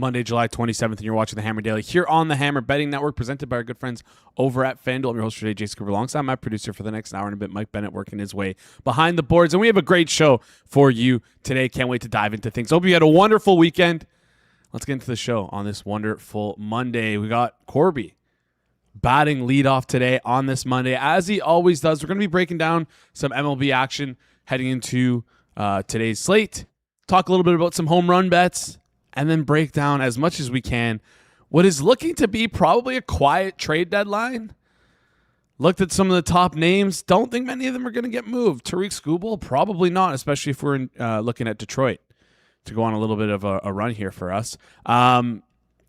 Monday, July 27th, and you're watching the Hammer Daily here on the Hammer Betting Network, presented by our good friends over at FanDuel. I'm your host today, Jason Cooper, alongside my producer for the next hour and a bit, Mike Bennett, working his way behind the boards. And we have a great show for you today. Can't wait to dive into things. Hope you had a wonderful weekend. Let's get into the show on this wonderful Monday. We got Corbie batting leadoff today on this Monday, as he always does. We're going to be breaking down some MLB action heading into today's slate, talk a little bit about some home run bets, and then break down as much as we can what is looking to be probably a quiet trade deadline. Looked at some of the top names. Don't think many of them are going to get moved. Tariq Skubal, probably not, especially if we're looking at Detroit to go on a little bit of a run here for us. Going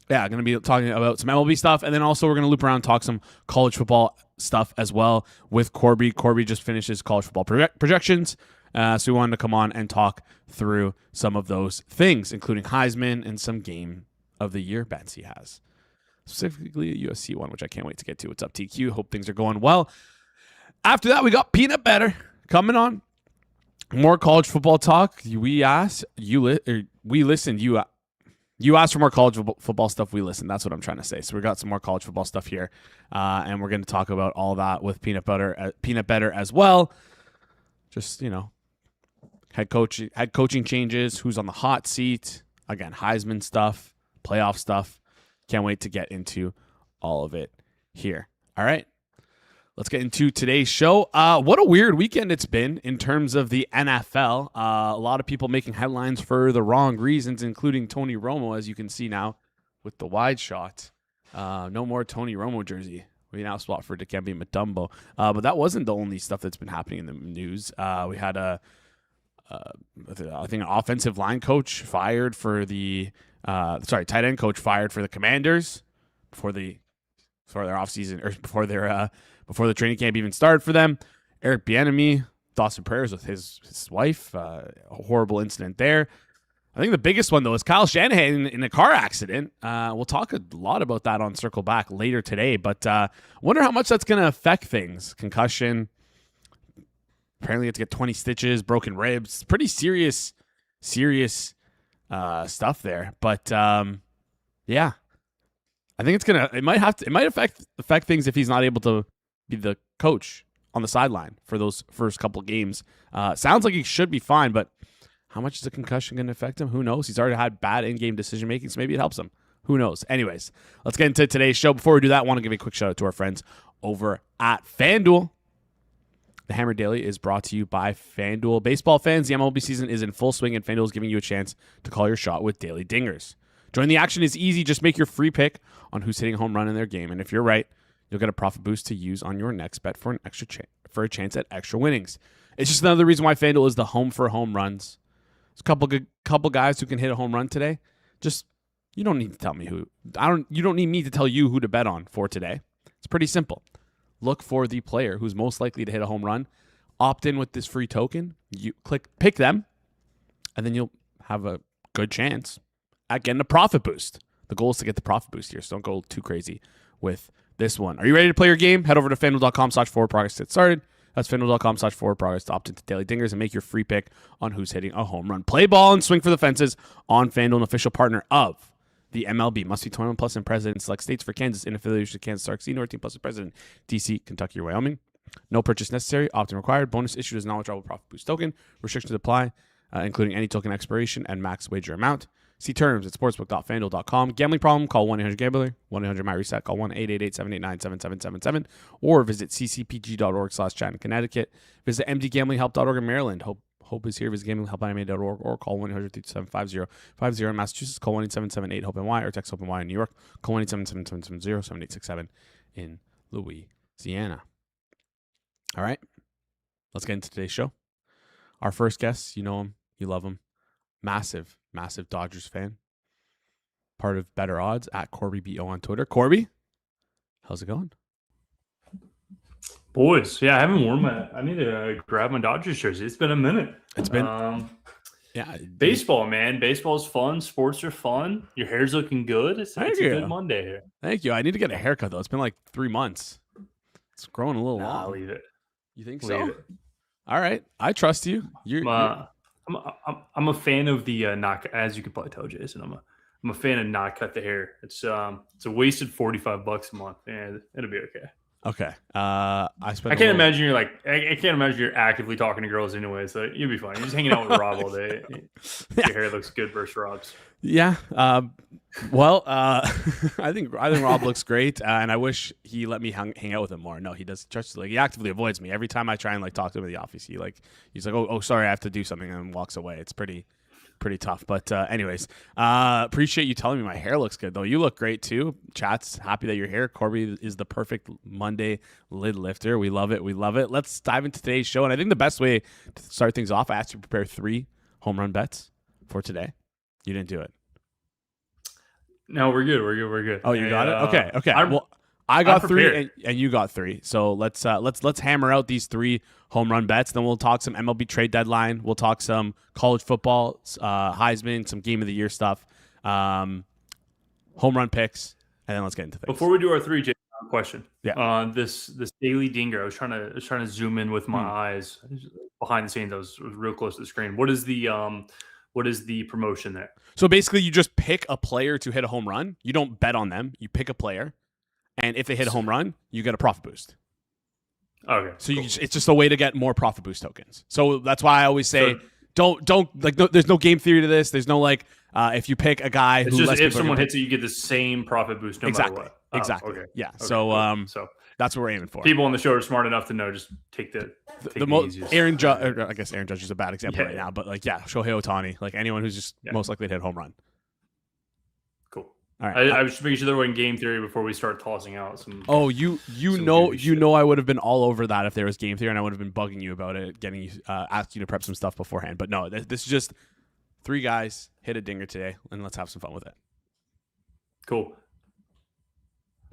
to be talking about some MLB stuff, and then also we're going to loop around and talk some college football stuff as well with Corbie. Corbie just finished his college football projections, so we wanted to come on and talk through some of those things, including Heisman and some game of the year bets he has. Specifically a USC one, which I can't wait to get to. What's up, TQ? Hope things are going well. After that, we got Peanut Bettor coming on. More college football talk. We asked, we listened. You asked for more college football stuff. We listened. That's what I'm trying to say. So we got some more college football stuff here, and we're going to talk about all that with Peanut Bettor as well. Just, head coaching changes, who's on the hot seat, again, Heisman stuff, playoff stuff. Can't wait to get into all of it here. All right, let's get into today's show. What a weird weekend it's been in terms of the NFL. A lot of people making headlines for the wrong reasons, including Tony Romo, as you can see now with the wide shot. No more Tony Romo jersey. We now swap for Dikembe Mutombo. But that wasn't the only stuff that's been happening in the news. We had I think an offensive line coach fired for the tight end coach fired for the Commanders before their offseason, or before the training camp even started for them. Eric Bieniemy, thoughts and prayers with his wife. A horrible incident there. I think the biggest one, though, is Kyle Shanahan in a car accident. We'll talk a lot about that on Circle Back later today, but wonder how much that's going to affect things. Concussion. Apparently, you have to get 20 stitches, broken ribs. Pretty serious stuff there. But yeah, I think it might affect things if he's not able to be the coach on the sideline for those first couple games. Sounds like he should be fine, but how much is a concussion going to affect him? Who knows? He's already had bad in-game decision making, so maybe it helps him. Who knows? Anyways, let's get into today's show. Before we do that, I want to give a quick shout out to our friends over at FanDuel. The Hammer Daily is brought to you by FanDuel. Baseball fans, the MLB season is in full swing, and FanDuel is giving you a chance to call your shot with daily dingers. Join the action is easy. Just make your free pick on who's hitting a home run in their game, and if you're right, you'll get a profit boost to use on your next bet for a chance at extra winnings. It's just another reason why FanDuel is the home for home runs. There's a couple guys who can hit a home run today. Just, you don't need to tell me who. You don't need me to tell you who to bet on for today. It's pretty simple. Look for the player who's most likely to hit a home run. Opt in with this free token. You pick them, and then you'll have a good chance at getting a profit boost. The goal is to get the profit boost here, so don't go too crazy with this one. Are you ready to play your game? Head over to FanDuel.com/forwardprogress to get started. That's FanDuel.com/forwardprogress to opt into daily dingers and make your free pick on who's hitting a home run. Play ball and swing for the fences on FanDuel, an official partner of the MLB. Must be 21 plus in president. Select states for Kansas. In affiliation with Kansas Arc, North Team plus in president. DC, Kentucky, or Wyoming. No purchase necessary. Opt-in required. Bonus issued as knowledgeable profit boost token. Restrictions apply, including any token expiration and max wager amount. See terms at sportsbook.fanduel.com. Gambling problem? Call 1-800-GAMBLER. 1-800-MY-RESET. Call 1-888-789-7777. Or visit ccpg.org/chat in Connecticut. Visit mdgamblinghelp.org in Maryland. Hope is here. Visit gamblinghelp.ma.org or call 1-800-327-5050 in Massachusetts. Call 1-877-8-HOPE-NY or text HOPE-NY in New York. Call 1-877-770-7867 in Louisiana. All right, let's get into today's show. Our first guest, you know him, you love him. Massive Dodgers fan. Part of Bettor Odds at Corbie BO on Twitter. Corbie, how's it going? Boys, yeah, I haven't worn I need to grab my Dodgers jersey. It's been a minute. It's been baseball, man. Baseball's fun. Sports are fun. Your hair's looking good. It's a good Monday here. Thank you. I need to get a haircut though. It's been like 3 months. It's growing a little long. I'll leave it. You think so? All right, I trust you. I'm a fan of the knock, as you can probably tell, Jason. I'm a fan of not cut the hair. It's a wasted $45 a month, and it'll be okay. Okay. I can't imagine you're like I can't imagine you're actively talking to girls anyway, so you'll be fine. You're just hanging out with Rob all day. Your hair looks good versus Rob's. Yeah. Well, I think Rob looks great, and I wish he let me hang out with him more. No, he does. Just like he actively avoids me every time I try and like talk to him in the office. He's like, oh, sorry, I have to do something, and walks away. It's pretty tough. But anyways, appreciate you telling me my hair looks good though. You look great too. Chat's happy that you're here. Corbie is the perfect Monday lid lifter. We love it. Let's dive into today's show. And I think the best way to start things off, I asked you to prepare 3 home run bets for today. You didn't do it. No, we're good. Oh, you got it? Okay. Well, I got 3 and you got 3. So let's hammer out these 3 home run bets. Then we'll talk some MLB trade deadline. We'll talk some college football, Heisman, some game of the year stuff, home run picks, and then let's get into things. Before we do our 3, Jay, question. Yeah. This daily dinger. I was trying to zoom in with my eyes behind the scenes. I was real close to the screen. What is the promotion there? So basically, you just pick a player to hit a home run. You don't bet on them. You pick a player, and if they hit a home run, you get a profit boost. Okay. So cool. It's just a way to get more profit boost tokens. So that's why I always say, don't like. There's no game theory to this. There's no like. If you pick a guy it's just if someone hits it, you get the same profit boost no matter what. Exactly. Okay. Yeah. Okay. So that's what we're aiming for. People on the show are smart enough to know. Just take the easiest. Aaron Judge. I guess Aaron Judge is a bad example right now, but like Shohei Ohtani, like anyone who's just most likely to hit a home run. Cool. All right. I was just making sure there wasn't game theory before we start tossing out some. Oh, you know I would have been all over that if there was game theory, and I would have been bugging you about it, getting you asking you to prep some stuff beforehand. But no, this is just 3 guys hit a dinger today, and let's have some fun with it. Cool.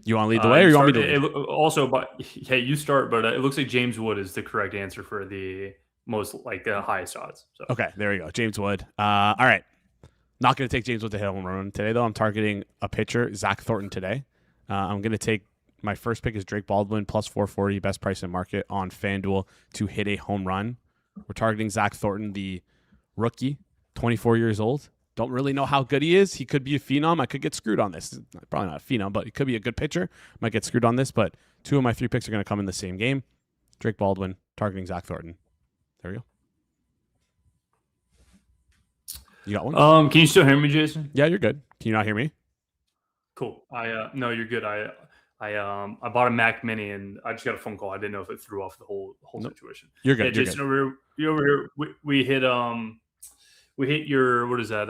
You want to lead the way, or you want me to lead? Also, you start, but it looks like James Wood is the correct answer for the most highest odds. So. Okay, there we go. James Wood. All right. Not going to take James Wood to hit a home run today, though. I'm targeting a pitcher, Zach Thornton, today. I'm going to take my first pick is Drake Baldwin, plus 440, best price in market on FanDuel to hit a home run. We're targeting Zach Thornton, the rookie, 24 years old. Don't really know how good he is. He could be a phenom. I could get screwed on this. Probably not a phenom, but he could be a good pitcher. Might get screwed on this, but 2 of my 3 picks are going to come in the same game. Drake Baldwin, targeting Zach Thornton. There we go. You got one? Can you still hear me, Jason? Yeah, you're good. Can you not hear me? Cool. No, you're good. I bought a Mac Mini and I just got a phone call. I didn't know if it threw off the whole situation. You're good. Yeah, Jason, over here. We hit your what is that?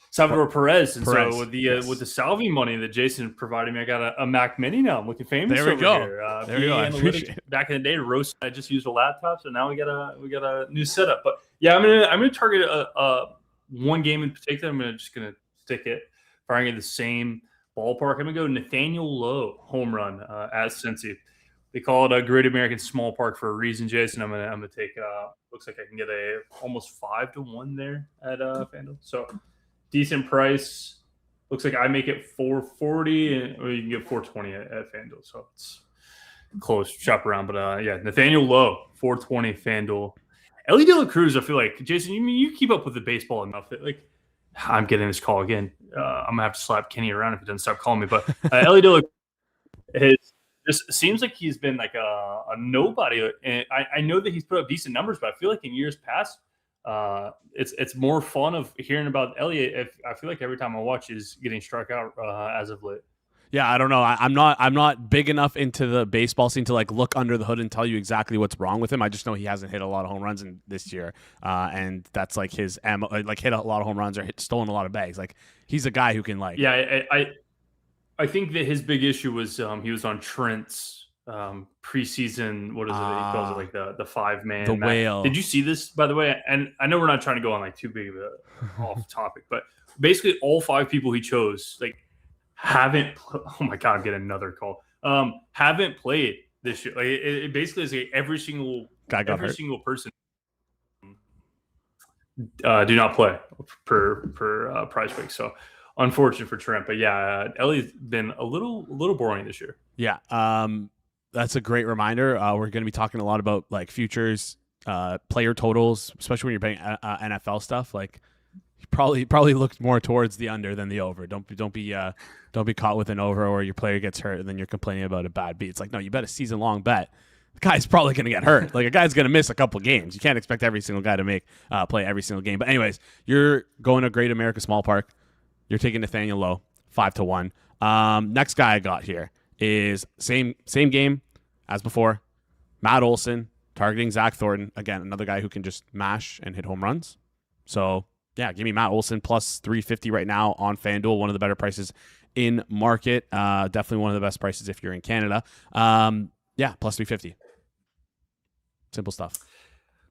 Salvador Perez. And so with the Salvi money that Jason provided me, I got a Mac Mini now. I'm looking famous. There we go. Here. There we go. I appreciate it. Back in the day, roast. I just used a laptop, so now we got a new setup. But yeah, I'm gonna target a one game in particular. I'm just gonna stick it. Firing in the same ballpark. I'm gonna go Nathaniel Lowe home run at Cincy. They call it a Great American Small Park for a reason, Jason. I'm gonna take. Looks like I can get a almost 5-1 there at FanDuel. So decent price. Looks like I make it 440, or you can get 420 at FanDuel. So it's close. Shop around, but Nathaniel Lowe 420 FanDuel. Ellie De La Cruz. I feel like Jason. You keep up with the baseball enough that like. I'm getting this call again. I'm gonna have to slap Kenny around if he doesn't stop calling me. But Ellie De La Cruz just seems like he's been like a nobody. And I know that he's put up decent numbers, but I feel like in years past, it's more fun of hearing about Elliott. I feel like every time I watch, he's getting struck out as of late. Yeah, I don't know. I'm not big enough into the baseball scene to like look under the hood and tell you exactly what's wrong with him. I just know he hasn't hit a lot of home runs in this year, and that's like his like hit a lot of home runs or stolen a lot of bags. Like he's a guy who can like. Yeah, I think that his big issue was he was on Trent's preseason. What is it? He calls it like the 5-man. The whale. Did you see this, by the way? And I know we're not trying to go on like too big of a off topic, but basically all 5 people he chose like. Haven't oh my god, I'm getting another call. Haven't played this year. Like it basically is like every single person do not play per prize pick. So unfortunate for Trent, but yeah, Ellie's been a little boring this year. Yeah, that's a great reminder. We're going to be talking a lot about like futures, player totals, especially when you're betting NFL stuff. Like Probably look more towards the under than the over. Don't be caught with an over or your player gets hurt and then you're complaining about a bad beat. It's like, no, you bet a season long bet. The guy's probably going to get hurt. Like a guy's going to miss a couple games. You can't expect every single guy to play every single game. But anyways, you're going to Great America Small Park. You're taking Nathaniel Lowe 5-1. Next guy I got here is same game as before. Matt Olson targeting Zach Thornton. Again, another guy who can just mash and hit home runs. So yeah, give me Matt Olson plus 350 right now on FanDuel. One of the better prices in market. Definitely one of the best prices if you're in Canada. Yeah, plus 350. Simple stuff.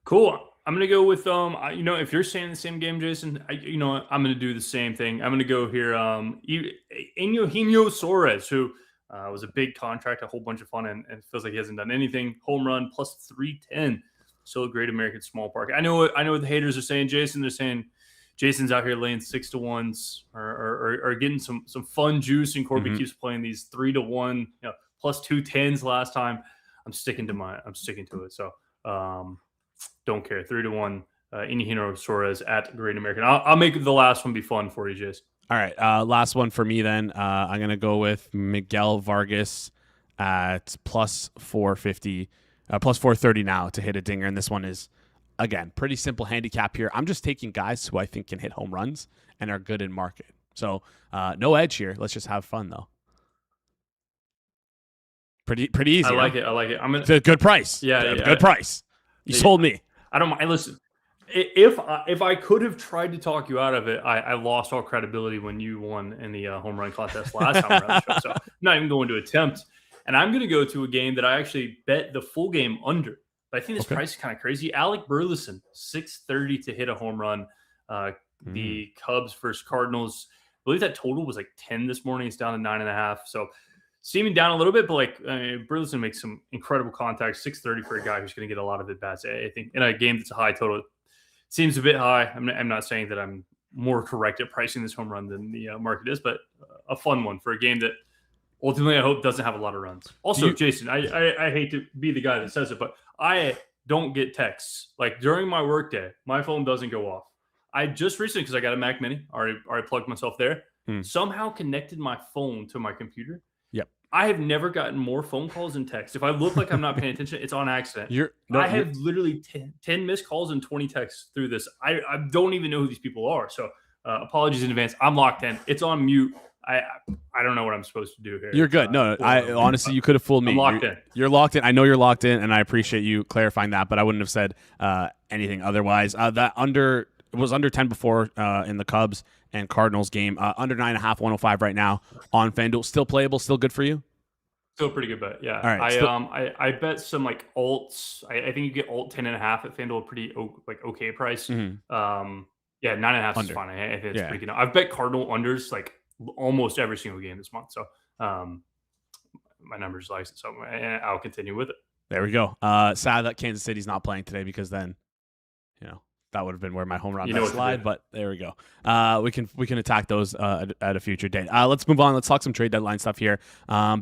Cool. I'm gonna go with if you're saying the same game, Jason, I'm gonna do the same thing. I'm gonna go here. Eugenio Suarez, who was a big contract, a whole bunch of fun, and it feels like he hasn't done anything. Home run plus 310. Still a Great American Small Park. I know what the haters are saying, Jason. They're saying Jason's out here laying 6-1s or getting some fun juice, and Corbie keeps playing these 3-1, plus 210s last time. I'm sticking to it. So don't care. 3-1. Eugenio Suarez at Great American. I'll make the last one be fun for you, Jason. All right. Last one for me then. I'm gonna go with Miguel Vargas at plus 450, plus 430 now to hit a dinger, and this one is, again, pretty simple handicap here. I'm just taking guys who I think can hit home runs and are good in market. So no edge here. Let's just have fun though. Pretty easy. I like it. It's a good price. Yeah. Good price. You sold me. I don't mind. Listen, if I could have tried to talk you out of it, I lost all credibility when you won in the home run contest last time around the show. So I'm not even going to attempt. And I'm going to go to a game that I actually bet the full game under. But I think this price is kind of crazy. Alec Burleson, 630 to hit a home run. The Cubs versus Cardinals. I believe that total was like 10 this morning. It's down to 9.5. So steaming down a little bit, but Burleson makes some incredible contact. 630 for a guy who's going to get a lot of at bats. I think in a game that's a high total, it seems a bit high. I'm not saying that I'm more correct at pricing this home run than the market is, but a fun one for a game that ultimately I hope doesn't have a lot of runs. Also, Jason, I hate to be the guy that says it, but I don't get texts. Like during my workday, my phone doesn't go off. I just recently, because I got a Mac Mini, already plugged myself there, somehow connected my phone to my computer. Yep. I have never gotten more phone calls and texts. If I look like I'm not paying attention, it's on accident. I have literally 10 missed calls and 20 texts through this. I don't even know who these people are. So apologies in advance. I'm locked in. It's on mute. I don't know what I'm supposed to do here. You're good. No, honestly, you could have fooled me. I'm locked in. You're locked in. I know you're locked in, and I appreciate you clarifying that, but I wouldn't have said anything otherwise. That it was under 10 before in the Cubs and Cardinals game. Under 9.5, 105 right now on FanDuel. Still playable, still good for you? Still pretty good bet, yeah. All right, I bet some like alts. I think you get alt 10.5 at FanDuel, pretty okay price. Yeah, 9.5 is fine. I think it's pretty good. I've bet Cardinal unders like almost every single game this month. So my numbers like it, so I'll continue with it. There we go. Sad that Kansas City's not playing today, because then that would have been where my home run slide, but there we go. We can attack those at a future date. Let's move on. Let's talk some trade deadline stuff here.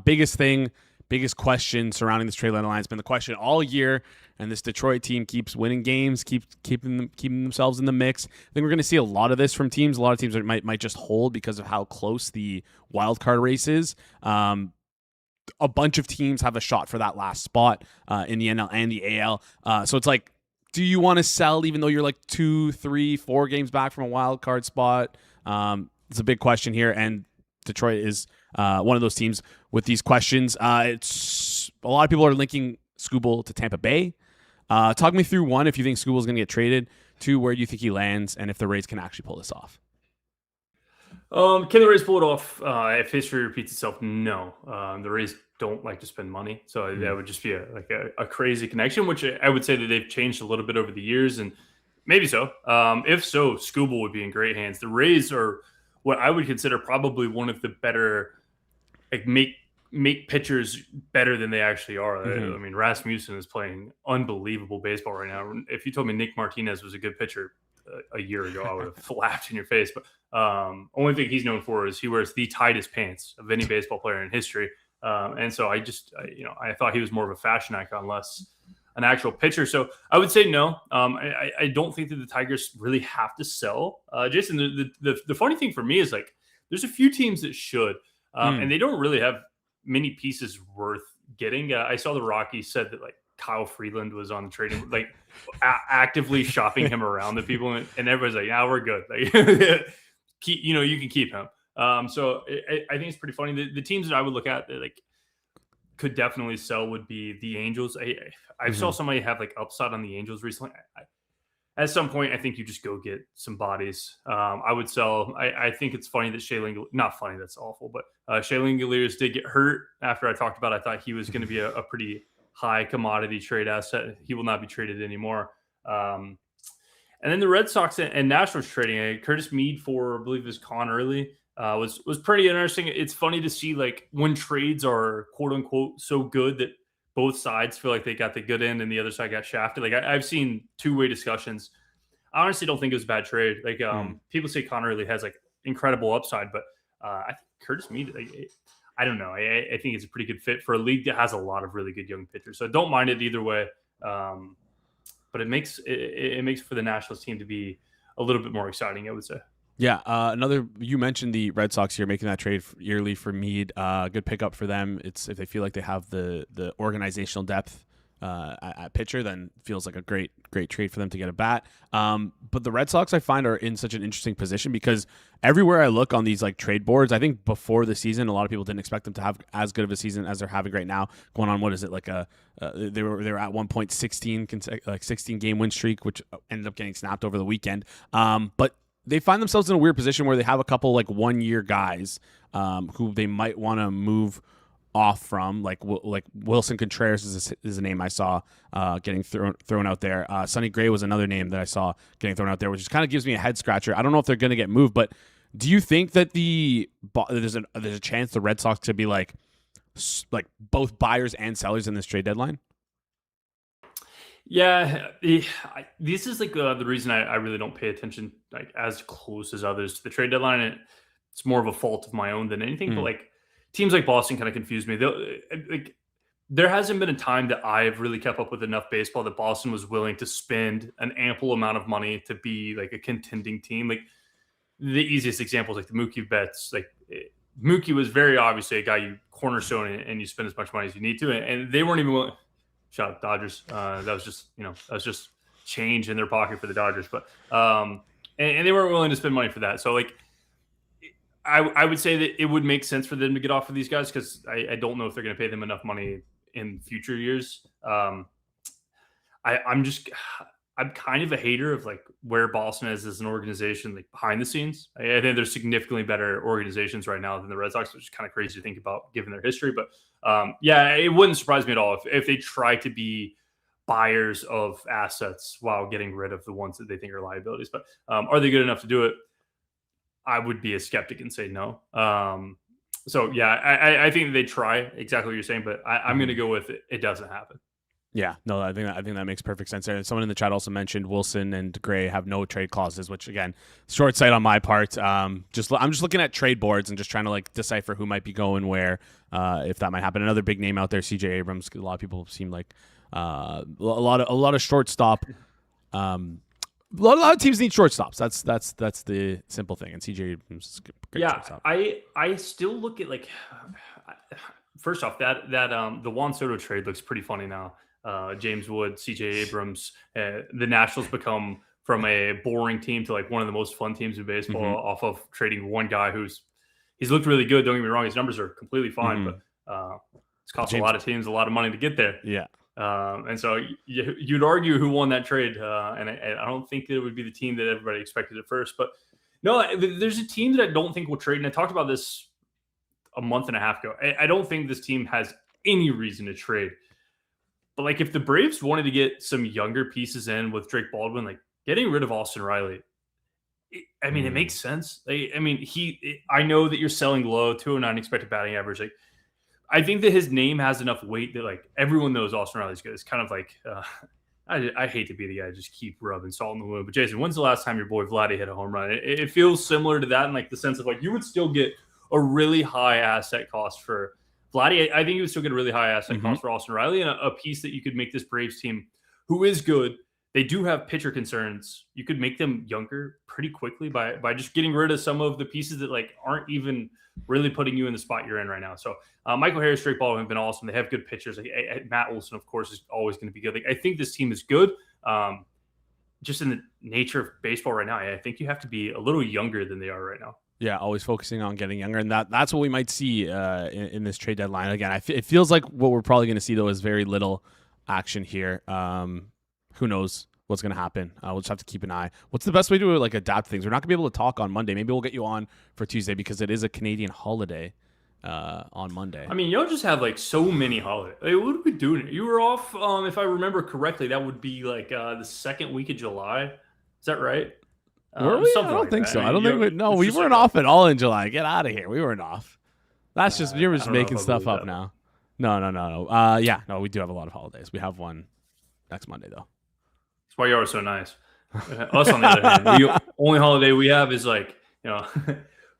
Biggest question surrounding this trade deadline has been the question all year, and this Detroit team keeps winning games, keeping themselves in the mix. I think we're going to see a lot of this from teams. A lot of teams that might just hold because of how close the wild card race is. A bunch of teams have a shot for that last spot in the NL and the AL. So it's like, do you want to sell even though you're like 2, 3, 4 games back from a wild card spot? It's a big question here, and Detroit is one of those teams with these questions. It's a lot of people are linking Skubal to Tampa Bay. Talk me through, one, if you think Skubal is going to get traded. 2, where do you think he lands, and if the Rays can actually pull this off? Can the Rays pull it off? If history repeats itself, no. The Rays don't like to spend money, so that would just be a crazy connection, which I would say that they've changed a little bit over the years, and maybe so. If so, Skubal would be in great hands. The Rays are what I would consider probably one of the better, make pitchers better than they actually are. I mean, Rasmussen is playing unbelievable baseball right now. If you told me Nick Martinez was a good pitcher a year ago, I would have laughed in your face. But only thing he's known for is he wears the tightest pants of any baseball player in history. And so I thought he was more of a fashion icon, less an actual pitcher. So I would say no. I don't think that the Tigers really have to sell. Jason, the funny thing for me is like there's a few teams that should, and they don't really have many pieces worth getting. I saw the Rockies said that like Kyle Freeland was on the trading, like actively shopping him around the people, and everybody's like, "Yeah, we're good. Like, you can keep him." So I think it's pretty funny. The teams that I would look at that like could definitely sell would be the Angels. I saw somebody have like upside on the Angels recently. At some point, I think you just go get some bodies. I would sell. I think it's funny that not funny, that's awful, but Shea Langoliers did get hurt after I talked about. I thought he was going to be a pretty high commodity trade asset. He will not be traded anymore. And then the Red Sox and Nationals trading Curtis Mead for, I believe it was Con Early. Was pretty interesting. It's funny to see like when trades are quote unquote so good that both sides feel like they got the good end and the other side got shafted. Like I've seen two-way discussions. I honestly don't think it was a bad trade. Like people say Connor really has like incredible upside, but I think Curtis Mead, I don't know. I think it's a pretty good fit for a league that has a lot of really good young pitchers. So don't mind it either way. But it makes for the Nationals team to be a little bit more exciting, I would say. Yeah, you mentioned the Red Sox here making that trade yearly for Mead. Good pickup for them. It's if they feel like they have the organizational depth at pitcher, then feels like a great trade for them to get a bat. But the Red Sox I find are in such an interesting position because everywhere I look on these like trade boards, I think before the season a lot of people didn't expect them to have as good of a season as they're having right now. Going on, what is it like they were at one point 16 game win streak, which ended up getting snapped over the weekend. But they find themselves in a weird position where they have a couple like 1 year guys who they might want to move off from, like Wilson Contreras is a name I saw getting thrown out there. Sonny Gray was another name that I saw getting thrown out there, which just kind of gives me a head scratcher. I don't know if they're going to get moved, but do you think that there's a chance the Red Sox could be like both buyers and sellers in this trade deadline? Yeah, this is like the reason I really don't pay attention like as close as others to the trade deadline. It's more of a fault of my own than anything. But like teams like Boston kind of confuse me. There hasn't been a time that I've really kept up with enough baseball that Boston was willing to spend an ample amount of money to be like a contending team. Like the easiest example is like the Mookie Betts. Like Mookie was very obviously a guy you cornerstone and you spend as much money as you need to, and they weren't even willing. Shout out Dodgers. That was just change in their pocket for the Dodgers, but and they weren't willing to spend money for that. So like, I would say that it would make sense for them to get off of these guys because I don't know if they're going to pay them enough money in future years. I'm kind of a hater of like where Boston is as an organization, like behind the scenes. I think there's significantly better organizations right now than the Red Sox, which is kind of crazy to think about given their history. But yeah, it wouldn't surprise me at all if they try to be buyers of assets while getting rid of the ones that they think are liabilities. But are they good enough to do it? I would be a skeptic and say no. So yeah, I think they try exactly what you're saying, but I'm going to go with it. It doesn't happen. Yeah, no, I think that makes perfect sense. And someone in the chat also mentioned Wilson and Gray have no trade clauses, which again, short sight on my part. I'm just looking at trade boards and just trying to like decipher who might be going where, if that might happen. Another big name out there, CJ Abrams. A lot of people seem like a lot of shortstop. A lot of teams need shortstops. That's the simple thing. And CJ Abrams is a great shortstop. I still look at like first off that the Juan Soto trade looks pretty funny now. James Wood, CJ Abrams, the Nationals become from a boring team to like one of the most fun teams in baseball off of trading one guy he's looked really good. Don't get me wrong. His numbers are completely fine, but it's cost a lot of teams a lot of money to get there. Yeah. And so you'd argue who won that trade. And I don't think that it would be the team that everybody expected at first, but no, there's a team that I don't think will trade. And I talked about this a month and a half ago. I don't think this team has any reason to trade. But like if the Braves wanted to get some younger pieces in with Drake Baldwin, like getting rid of Austin Riley, it makes sense. I know that you're selling low, 209 expected batting average. Like I think that his name has enough weight that like everyone knows Austin Riley's good. It's kind of like I hate to be the guy to just keep rubbing salt in the wound. But Jason, when's the last time your boy Vladdy hit a home run? It feels similar to that in like the sense of like you would still get a really high asset cost for Vladdy, I think he would still get a really high asset cost for Austin Riley, and a piece that you could make this Braves team, who is good. They do have pitcher concerns. You could make them younger pretty quickly by just getting rid of some of the pieces that like aren't even really putting you in the spot you're in right now. So Michael Harris, Drake Baldwin have been awesome. They have good pitchers. Matt Olson, of course, is always going to be good. Like, I think this team is good. Just in the nature of baseball right now, I think you have to be a little younger than they are right now. Yeah, always focusing on getting younger, and that's what we might see in this trade deadline. Again, it feels like what we're probably going to see, though, is very little action here. Who knows what's going to happen? We'll just have to keep an eye. What's the best way to like adapt things? We're not going to be able to talk on Monday. Maybe we'll get you on for Tuesday because it is a Canadian holiday on Monday. I mean, y'all just have like so many holidays. Like, what are we doing? You were off, if I remember correctly, that would be like the second week of July. Is that right? Were we? I don't think so. I don't think we weren't off at all in July. Get out of here. We weren't off. That's just you're just making stuff up now. No. Yeah, no, we do have a lot of holidays. We have one next Monday though. That's why you are so nice. Us on the other hand, the only holiday we have is like,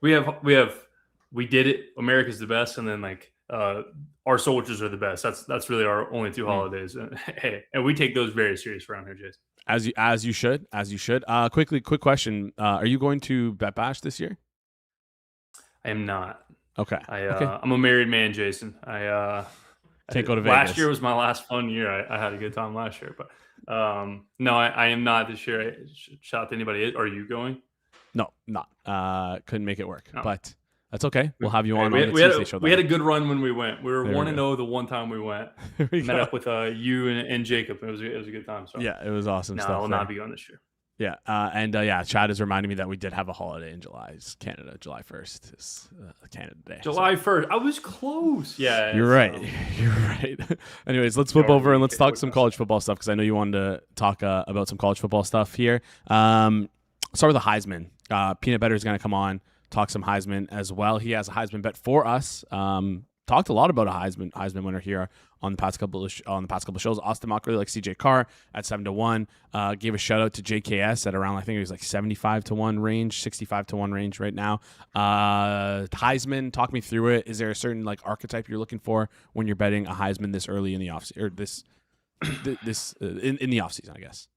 we did it. America's the best, and then like our soldiers are the best. That's really our only two holidays. And we take those very serious around here, Jason. As you should. Quick question. Are you going to Bet Bash this year? I am not. Okay. I'm a married man, Jason. Can't go to Vegas. Last year was my last fun year. I had a good time last year, but no, I am not this year. Shout out to anybody. Are you going? No, not. Couldn't make it work, but that's okay. We'll have you on the Tuesday show. We had a good run when we went. We were 1-0 the one time we went. Met up with you and Jacob. It was a good time. So yeah, it was awesome stuff. I will not be going this year. Yeah, Chad is reminding me that we did have a holiday in July. It's Canada. July 1st is Canada Day. July 1st. I was close. Yeah. You're right. You're right. Anyways, let's flip over and let's talk some college football stuff because I know you wanted to talk about some college football stuff here. Start with the Heisman. Peanut Bettor is going to come on, talk some Heisman as well. He has a Heisman bet for us. Talked a lot about a Heisman winner here on the past couple of shows. Austin Mock really likes CJ Carr at 7-1. Gave a shout out to JKS at around, I think it was like 75-1 range, 65-1 range right now. Heisman, talk me through it. Is there a certain like archetype you're looking for when you're betting a Heisman this early in the offseason, or this in the offseason, I guess?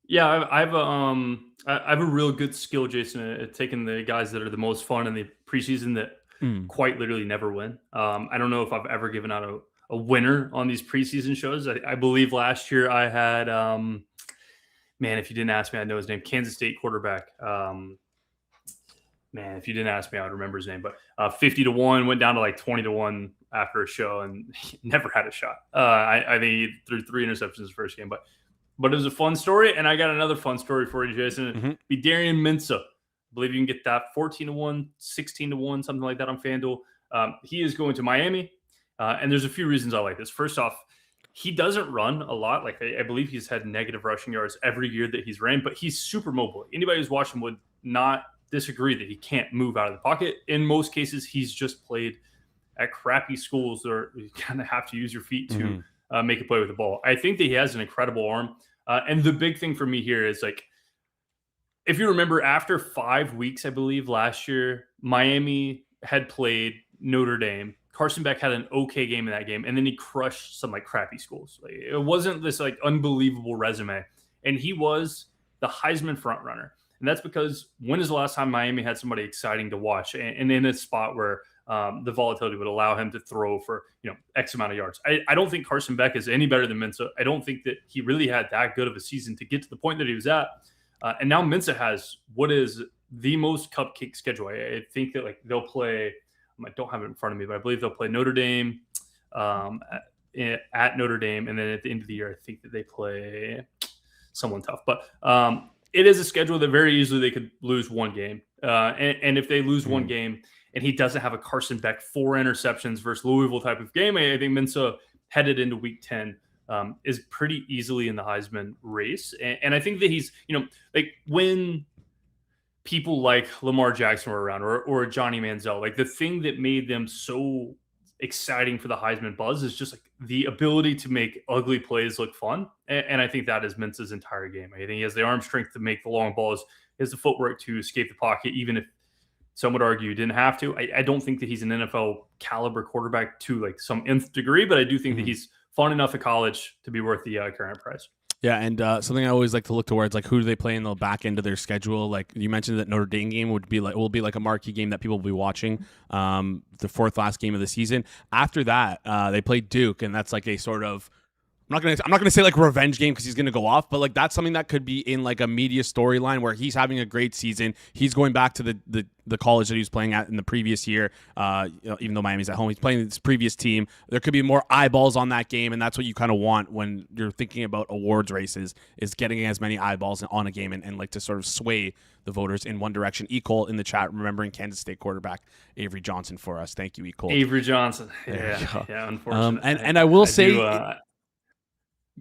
Yeah, I have a real good skill, Jason, at taking the guys that are the most fun in the preseason that quite literally never win. I don't know if I've ever given out a winner on these preseason shows. I believe last year I had, if you didn't ask me, I'd know his name. Kansas State quarterback. If you didn't ask me, I would remember his name. But 50-1 went down to like 20-1 after a show and he never had a shot. I think he threw 3 interceptions his first game, but it was a fun story. And I got another fun story for you, Jason. Be Darian Minsa. I believe you can get that 14-1, 16-1, something like that on FanDuel. He is going to Miami. And there's a few reasons I like this. First off, he doesn't run a lot. Like I believe he's had negative rushing yards every year that he's ran, but he's super mobile. Anybody who's watched him would not disagree that he can't move out of the pocket. In most cases, he's just played at crappy schools where you kind of have to use your feet to make a play with the ball. I think that he has an incredible arm. And the big thing for me here is like, if you remember, after 5 weeks, I believe last year, Miami had played Notre Dame. Carson Beck had an okay game in that game, and then he crushed some like crappy schools. Like, it wasn't this like unbelievable resume, and he was the Heisman front runner. And that's because when is the last time Miami had somebody exciting to watch and in a spot where the volatility would allow him to throw for X amount of yards? I don't think Carson Beck is any better than Minsa. I don't think that he really had that good of a season to get to the point that he was at. And now Minsa has what is the most cupcake schedule. I think that like they'll play. I don't have it in front of me, but I believe they'll play Notre Dame at Notre Dame, and then at the end of the year, I think that they play someone tough. But it is a schedule that very easily they could lose one game. And if they lose one game, and he doesn't have a Carson Beck 4 interceptions versus Louisville type of game, I think Minsa headed into Week 10 is pretty easily in the Heisman race. And I think that he's, like when people like Lamar Jackson were around or Johnny Manziel, like the thing that made them so exciting for the Heisman buzz is just like the ability to make ugly plays look fun. And I think that is Minsa's entire game. I think he has the arm strength to make the long balls. He has the footwork to escape the pocket, even if Some would argue he didn't have to. I don't think that he's an NFL caliber quarterback to like some nth degree, but I do think that he's fun enough at college to be worth the current price. Yeah, and something I always like to look towards, like who do they play in the back end of their schedule? Like you mentioned, that Notre Dame game will be like a marquee game that people will be watching. The fourth last game of the season. After that, they play Duke, and that's like a sort of I'm not gonna say like revenge game because he's gonna go off, but like that's something that could be in like a media storyline where he's having a great season. He's going back to the college that he was playing at in the previous year. Even though Miami's at home, he's playing his previous team. There could be more eyeballs on that game, and that's what you kind of want when you're thinking about awards races, is getting as many eyeballs on a game and like to sort of sway the voters in one direction. E. Cole in the chat, remembering Kansas State quarterback Avery Johnson for us. Thank you, E. Cole. Avery Johnson. Yeah, unfortunately. And I will say.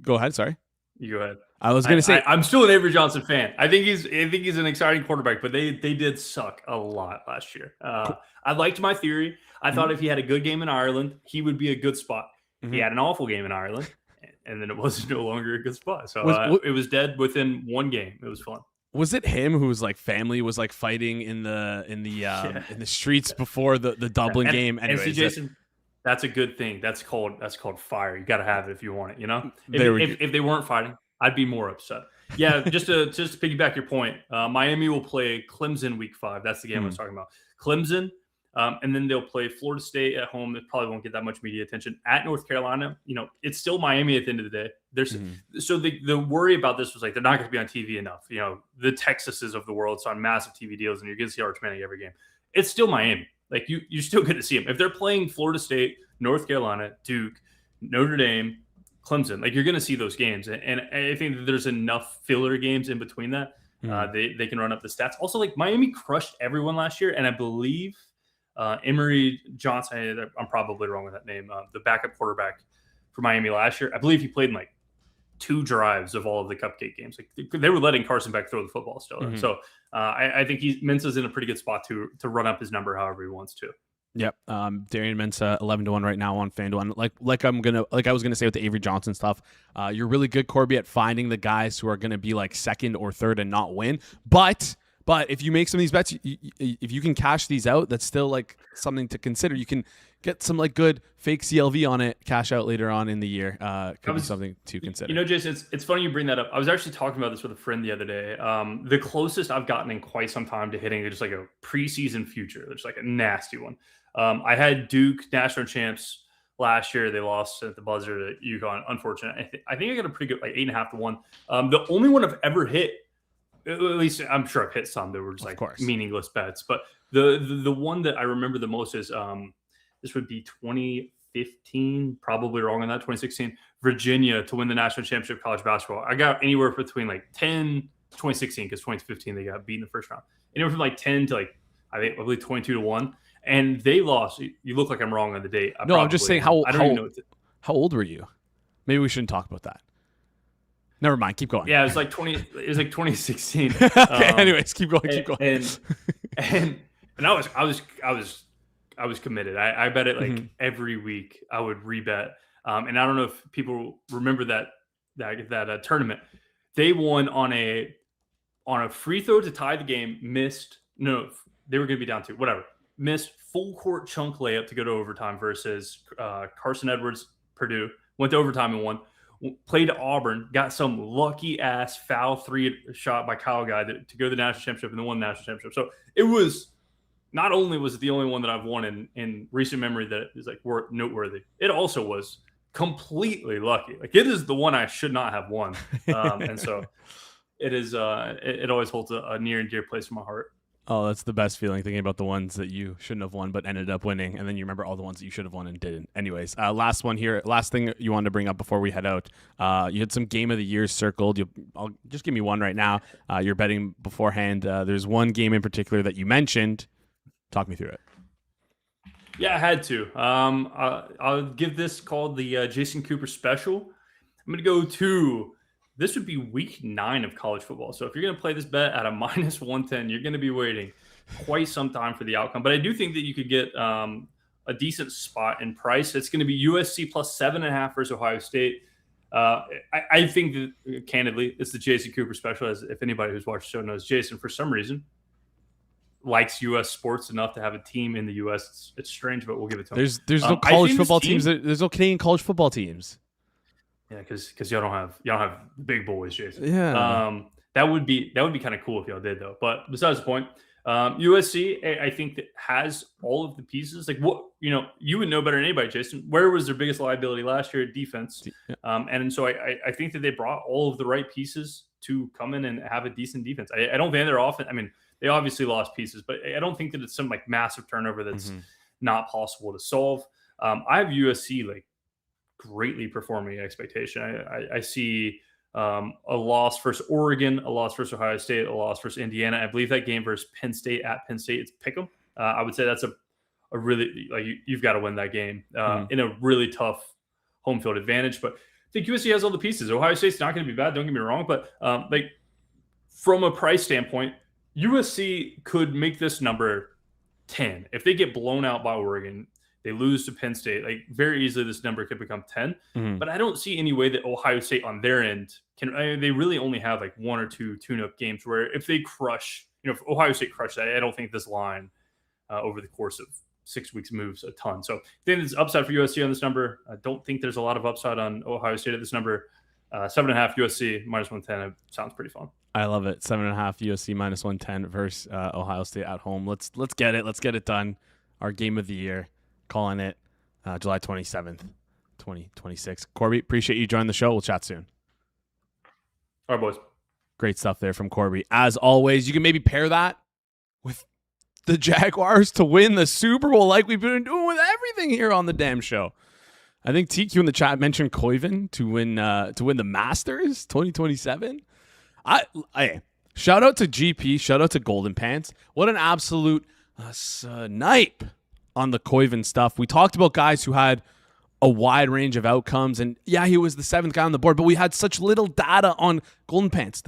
Go ahead. Sorry. You go ahead. I was going to say I'm still an Avery Johnson fan. I think he's an exciting quarterback, but they did suck a lot last year. I liked my theory. I thought if he had a good game in Ireland, he would be a good spot. He had an awful game in Ireland, and then it was no longer a good spot. So it was dead within one game. It was fun. Was it him who was like family was like fighting in the streets before the Dublin game? Anyways, and see, Jason. That's a good thing. That's called fire. You got to have it if you want it. You know, if they weren't fighting, I'd be more upset. Yeah, just to piggyback your point, Miami will play Clemson week 5. That's the game I was talking about. Clemson, and then they'll play Florida State at home. That probably won't get that much media attention. At North Carolina, it's still Miami at the end of the day. There's so the worry about this was like they're not going to be on TV enough. The Texases of the world, it's on massive TV deals, and you're going to see Arch Manning every game. It's still Miami. Like you're still good to see them. If they're playing Florida State, North Carolina, Duke, Notre Dame, Clemson, like you're going to see those games. And I think that there's enough filler games in between that. They can run up the stats. Also, like Miami crushed everyone last year. And I believe Emory Johnson, I'm probably wrong with that name, the backup quarterback for Miami last year. I believe he played in like 2 drives of all of the cupcake games. Like they were letting Carson Beck throw the football still. So I think Mensa's in a pretty good spot to run up his number however he wants to. Yep. Darian Mensa 11-1 right now on FanDuel. And like I was gonna say with the Avery Johnson stuff, you're really good, Corbie, at finding the guys who are gonna be like second or third and not win. But if you make some of these bets, if you can cash these out, that's still like something to consider. You can get some like good fake CLV on it, cash out later on in the year. Could be something to consider. Jason, it's funny you bring that up. I was actually talking about this with a friend the other day. The closest I've gotten in quite some time to hitting just like a preseason future, just like a nasty one. I had Duke national champs last year. They lost at the buzzer to UConn. Unfortunate. I think I got a pretty good like 8.5 to 1. The only one I've ever hit, at least I'm sure I've hit some that were just like meaningless bets, but the one that I remember the most is this would be 2015, probably wrong on that, 2016, Virginia to win the national championship of college basketball. I got anywhere between like 10, 2016, because 2015 they got beat in the first round. Anywhere from like 10 to like I believe 22 to 1. And they lost. You look like I'm wrong on the date. I'm just saying how old were you? Maybe we shouldn't talk about that. Never mind. Keep going. Yeah, it was like 2016. Okay. Anyways, keep going. And I was committed. I bet it like every week. I would rebet. And I don't know if people remember that tournament. They won on a free throw to tie the game. Missed. No, they were going to be down 2. Whatever. Missed full court chunk layup to go to overtime versus Carson Edwards, Purdue. Went to overtime and won. Played Auburn. Got some lucky ass foul 3 shot by Kyle Guy to go to the national championship and then won the national championship. So it was not only was it the only one that I've won in recent memory that is like noteworthy. It also was completely lucky. Like it is the one I should not have won, and so it is. It always holds a near and dear place in my heart. Oh, that's the best feeling, thinking about the ones that you shouldn't have won but ended up winning, and then you remember all the ones that you should have won and didn't. Anyways, last one here. Last thing you wanted to bring up before we head out. You had some game of the year circled. I'll just give me one right now. You're betting beforehand. There's one game in particular that you mentioned. Talk me through it. Yeah, I had to. I'll give this called the Jason Cooper special. I'm going to go to... This would be week 9 of college football. So if you're going to play this bet at a minus 110, you're going to be waiting quite some time for the outcome. But I do think that you could get a decent spot in price. It's going to be USC plus 7.5 versus Ohio State. I think that, candidly, it's the Jason Cooper special, as if anybody who's watched the show knows. Jason, for some reason, likes U.S. sports enough to have a team in the U.S. It's strange, but we'll give it to him. There's no college football teams. There's no Canadian college football teams. Yeah, because y'all don't have the big boys, Jason. Yeah. That would be kind of cool if y'all did though. But besides the point, USC I think that has all of the pieces. Like what you would know better than anybody, Jason. Where was their biggest liability last year? Defense. Yeah. And so I think that they brought all of the right pieces to come in and have a decent defense. I don't think they're often. I mean, they obviously lost pieces, but I don't think that it's some like massive turnover that's not possible to solve. I have USC like greatly performing expectation. I see a loss versus Oregon, a loss versus Ohio State, a loss versus Indiana. I believe that game versus Penn State at Penn State, it's pick'em. I would say that's a really like you've got to win that game in a really tough home field advantage. But I think USC has all the pieces. Ohio State's not going to be bad. Don't get me wrong, but like from a price standpoint, USC could make this number 10 if they get blown out by Oregon. They lose to Penn State. Like very easily, this number could become 10. But I don't see any way that Ohio State on their end can. They really only have like one or two tune-up games where if they crush, if Ohio State crushed that, I don't think this line over the course of 6 weeks moves a ton. So I think there's upside for USC on this number. I don't think there's a lot of upside on Ohio State at this number. 7.5 USC minus 110 sounds pretty fun. I love it. 7.5 USC minus 110 versus Ohio State at home. Let's get it. Let's get it done. Our game of the year. Calling it July 27th, 2026. Corbie, appreciate you joining the show. We'll chat soon. All right, boys. Great stuff there from Corbie. As always, you can maybe pair that with the Jaguars to win the Super Bowl like we've been doing with everything here on the damn show. I think TQ in the chat mentioned Koiven to win the Masters 2027. Shout out to GP. Shout out to Golden Pants. What an absolute snipe on the Koiven stuff. We talked about guys who had a wide range of outcomes, and yeah, he was the 7th guy on the board, but we had such little data on Golden Pants.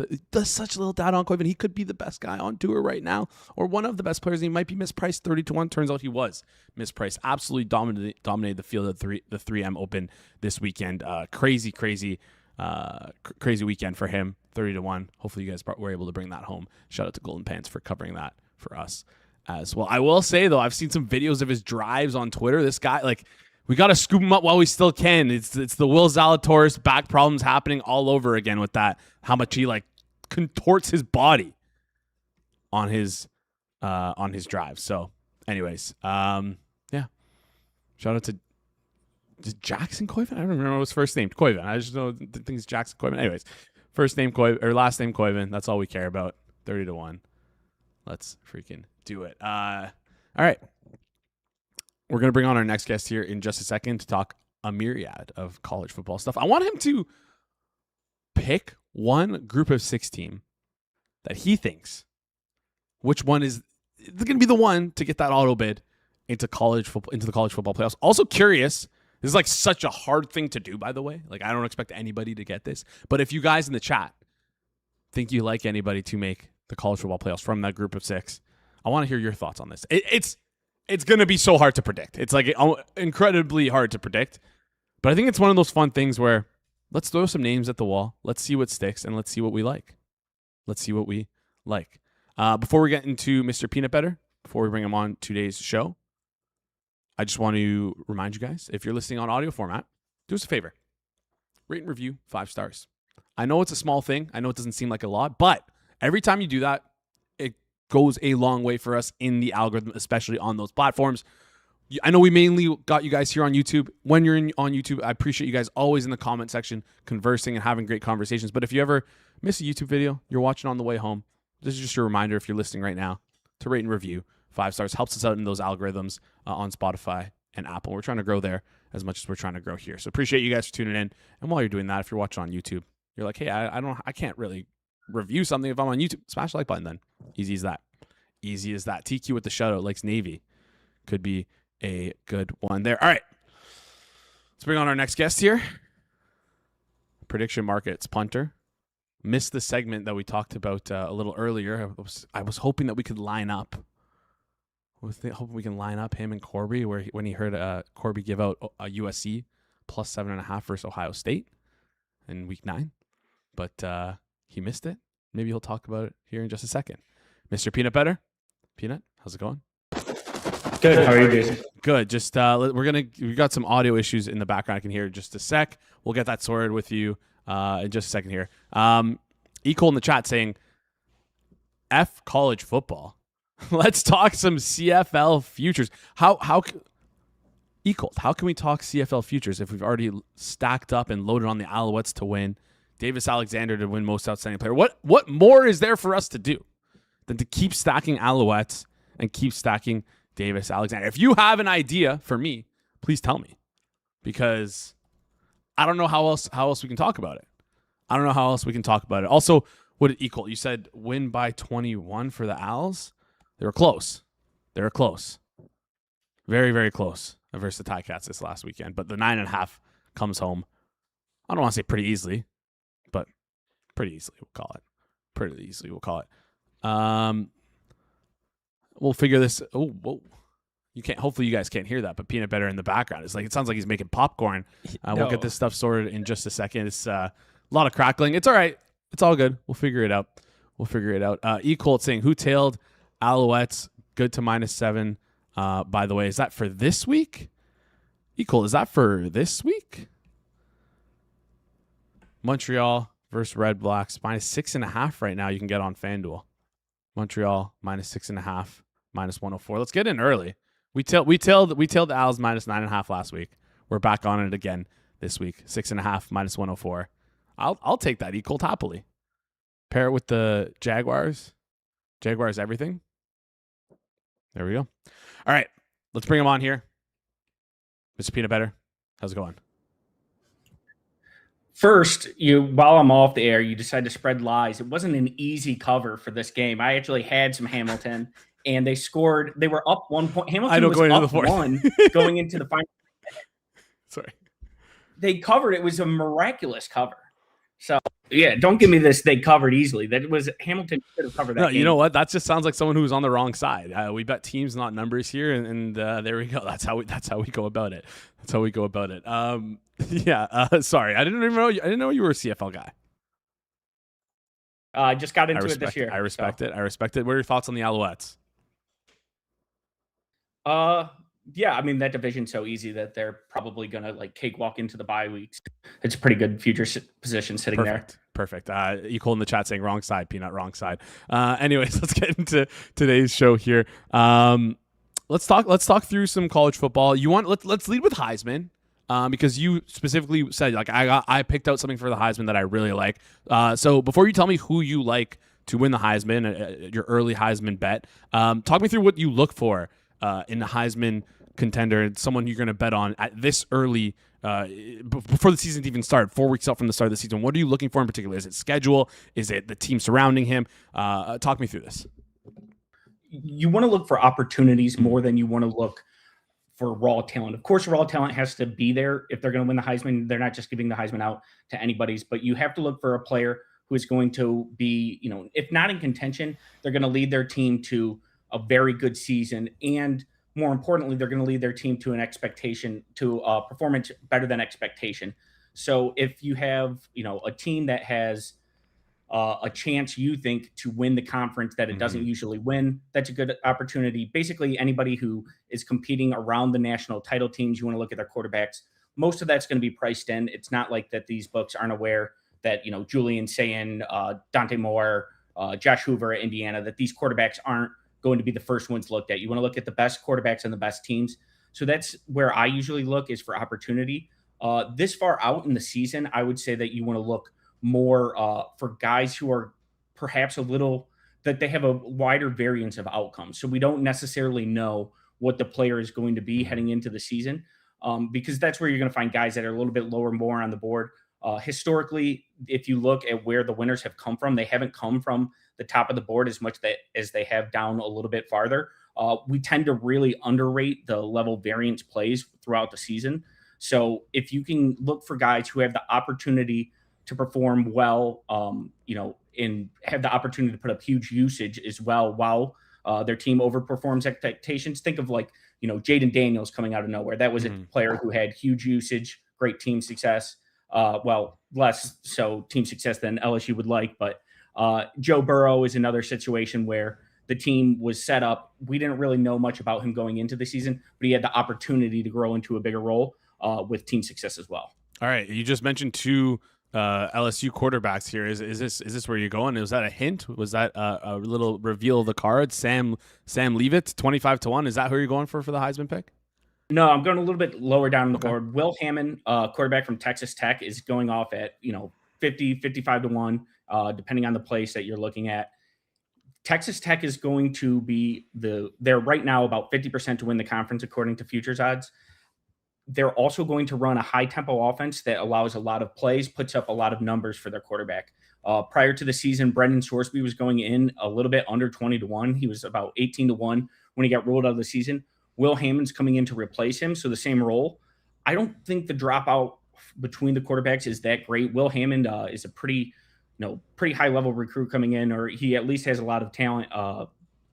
Such little data on Koiven. He could be the best guy on tour right now, or one of the best players. He might be mispriced 30-1. Turns out he was mispriced. Absolutely dominated the field at the 3M Open this weekend. Crazy weekend for him. 30-1. Hopefully you guys were able to bring that home. Shout out to Golden Pants for covering that for us as well. I will say though, I've seen some videos of his drives on Twitter. This guy, like, we got to scoop him up while we still can. It's the Will Zalatoris back problems happening all over again with that. How much he like contorts his body on his drive. So, anyways, yeah. Shout out to Jackson Koiven. I don't remember his first name. Koiven. I just know the things Jackson Koiven. Anyways, first name Koiven or last name Koiven. That's all we care about. 30-1. Let's freaking do it. All right. We're going to bring on our next guest here in just a second to talk a myriad of college football stuff. I want him to pick one group of 6 team that he thinks which one is going to be the one to get that auto bid into the college football playoffs. Also curious, this is like such a hard thing to do, by the way. Like I don't expect anybody to get this, but if you guys in the chat think you like anybody to make the college football playoffs from that group of 6, I want to hear your thoughts on this. It's going to be so hard to predict. It's like incredibly hard to predict. But I think it's one of those fun things where let's throw some names at the wall. Let's see what sticks and let's see what we like. Before we get into Mr. Peanut Butter, before we bring him on today's show, I just want to remind you guys, if you're listening on audio format, do us a favor. Rate and review 5 stars. I know it's a small thing. I know it doesn't seem like a lot, but every time you do that, it goes a long way for us in the algorithm, especially on those platforms. I know we mainly got you guys here on YouTube. When you're on YouTube, I appreciate you guys always in the comment section conversing and having great conversations. But if you ever miss a YouTube video, you're watching on the way home, this is just a reminder if you're listening right now to rate and review 5 stars. Helps us out in those algorithms on Spotify and Apple. We're trying to grow there as much as we're trying to grow here. So appreciate you guys for tuning in. And while you're doing that, if you're watching on YouTube, you're like, hey, I can't really review something if I'm on YouTube. Smash the like button then. Easy as that. TQ with the shutout likes Navy. Could be a good one there. All right. Let's bring on our next guest here. Prediction markets punter. Missed the segment that we talked about a little earlier. I was hoping that we could line up. Hoping we can line up him and Corbie when he heard Corbie give out a USC plus 7.5 versus Ohio State in week 9. But he missed it. Maybe he'll talk about it here in just a second. Mr. Peanut Butter, Peanut, how's it going? Good. How are you, Jason? Good. Just we got some audio issues in the background. I can hear just a sec. We'll get that sorted with you in just a second here. Ecole in the chat saying, F college football. Let's talk some CFL futures. Ecole, how can we talk CFL futures if we've already stacked up and loaded on the Alouettes to win, Davis Alexander to win most outstanding player? What more is there for us to do than to keep stacking Alouettes and keep stacking Davis Alexander? If you have an idea for me, please tell me, because I don't know how else we can talk about it. Also, what did Ecole? You said win by 21 for the Owls. They were close. Very, very close versus the Ticats this last weekend. But the 9.5 comes home. I don't want to say pretty easily, but pretty easily we'll call it. We'll figure this. Oh, whoa. You can't. Hopefully, you guys can't hear that. But Peanut Butter in the background, it sounds like he's making popcorn. We'll get this stuff sorted in just a second. It's a lot of crackling. It's all right. It's all good. We'll figure it out. Ecole saying, who tailed Alouettes? Good to -7. By the way, is that for this week? Ecole, is that for this week? Montreal versus Red Blacks -6.5 right now. You can get on FanDuel. Montreal -6.5, -104. Let's get in early. We tailed the Owls -9.5 last week. We're back on it again this week. 6.5 -104. I'll take that Ecole happily. Pair it with the Jaguars. Jaguars everything. There we go. All right, let's bring him on here. Mr. Peanut Butter, how's it going? First, while I'm off the air, you decide to spread lies. It wasn't an easy cover for this game. I actually had some Hamilton, and they scored. They were up 1 point. Hamilton was up 1 going into the final. Sorry. They covered. It was a miraculous cover. So, yeah, don't give me this. They covered easily. That was Hamilton should have covered that. No, game. You know what? That just sounds like someone who's on the wrong side. We bet teams, not numbers here, and there we go. That's how we go about it. Sorry, I didn't know you were a CFL guy. I just got into it this year. I respect it. What are your thoughts on the Alouettes? Yeah, I mean, that division's so easy that they're probably going to cakewalk into the bye weeks. It's a pretty good future position sitting there. Perfect. Ecole in the chat saying wrong side, Peanut, wrong side. Anyways, let's get into today's show here. Let's talk through some college football. Let's lead with Heisman. Because you specifically said I picked out something for the Heisman that I really like. So before you tell me who you like to win the Heisman, your early Heisman bet, talk me through what you look for in the Heisman contender, someone you're going to bet on at this early before the season even started, 4 weeks out from the start of the season. What are you looking for in particular? Is it schedule? Is it the team surrounding him? Talk me through this. You want to look for opportunities more than you want to look for raw talent. Of course, raw talent has to be there if they're going to win the Heisman. They're not just giving the Heisman out to anybody's, but you have to look for a player who is going to be, if not in contention, they're going to lead their team to a very good season. And more importantly, they're going to lead their team to an expectation, to a performance better than expectation. So if you have, a team that has a chance, you think, to win the conference that it doesn't usually win, that's a good opportunity. Basically, anybody who is competing around the national title teams, you want to look at their quarterbacks. Most of that's going to be priced in. It's not like that these books aren't aware that, Julian Sayin, Dante Moore, Josh Hoover at Indiana, that these quarterbacks aren't going to be the first ones looked at. You want to look at the best quarterbacks and the best teams. So that's where I usually look, is for opportunity. This far out in the season, I would say that you want to look more for guys who are perhaps that they have a wider variance of outcomes. So we don't necessarily know what the player is going to be heading into the season, because that's where you're going to find guys that are a little bit lower, more on the board. Historically, if you look at where the winners have come from, they haven't come from the top of the board as much as they have down a little bit farther. We tend to really underrate the level variance plays throughout the season. So if you can look for guys who have the opportunity to perform well, and have the opportunity to put up huge usage as well while their team overperforms expectations. Think of Jaden Daniels coming out of nowhere. That was a player who had huge usage, great team success. Less so team success than LSU would like, but Joe Burrow is another situation where the team was set up. We didn't really know much about him going into the season, but he had the opportunity to grow into a bigger role with team success as well. All right, you just mentioned two LSU quarterbacks here. Is this where you're going? Was that a hint? Was that a little reveal of the cards? Sam Leavitt, 25-1. Is that who you're going for the Heisman pick? No, I'm going a little bit lower down the board. Will Hammond, quarterback from Texas Tech, is going off at 55-1, depending on the place that you're looking at. Texas Tech is going to be they're right now about 50% to win the conference according to futures odds. They're also going to run a high tempo offense that allows a lot of plays, puts up a lot of numbers for their quarterback. Prior to the season, Brendan Sorsby was going in a little bit under 20-1. He was about 18-1 when he got ruled out of the season. Will Hammond's coming in to replace him, so the same role. I don't think the dropout between the quarterbacks is that great. Will Hammond is a pretty high level recruit coming in, or he at least has a lot of talent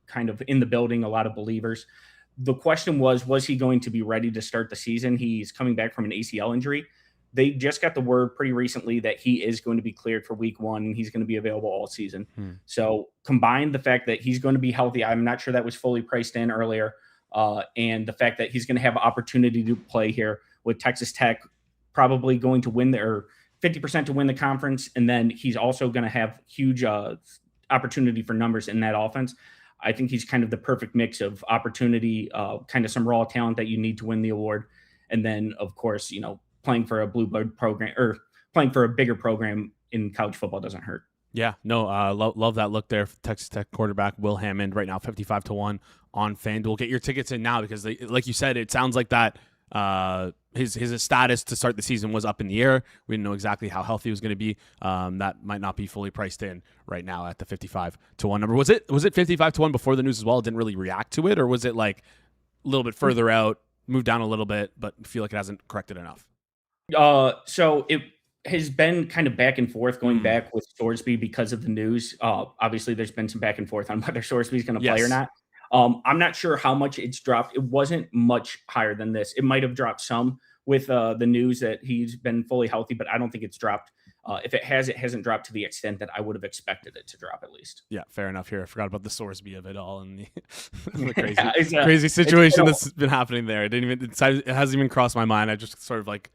kind of in the building, a lot of believers. The question was he going to be ready to start the season? He's coming back from an ACL injury. They just got the word pretty recently that he is going to be cleared for week 1 and he's going to be available all season. So combine the fact that he's going to be healthy. I'm not sure that was fully priced in earlier. And the fact that he's going to have opportunity to play here with Texas Tech probably going to win 50% to win the conference. And then he's also going to have huge opportunity for numbers in that offense. I think he's kind of the perfect mix of opportunity, kind of some raw talent that you need to win the award. And then, of course, playing for a blue blood program or playing for a bigger program in college football doesn't hurt. Yeah, no, love that look there. Texas Tech quarterback Will Hammond right now 55-1 on FanDuel. Get your tickets in now because, like you said, it sounds like that his status to start the season was up in the air. We didn't know exactly how healthy he was going to be. That might not be fully priced in right now at the 55-1 number. Was it 55-1 before the news as well? It didn't really react to it, or was it like a little bit further out, moved down a little bit, but feel like it hasn't corrected enough? So it has been kind of back and forth going back with Sorsby because of the news. Obviously, there's been some back and forth on whether Sorsby is going to play or not. I'm not sure how much it's dropped. It wasn't much higher than this. It might have dropped some with the news that he's been fully healthy, but I don't think it's dropped. If it hasn't dropped to the extent that I would have expected it to drop at least. Yeah, fair enough here. I forgot about the Sorsby of it all and the crazy situation that's been happening there. It hasn't even crossed my mind. I just sort of like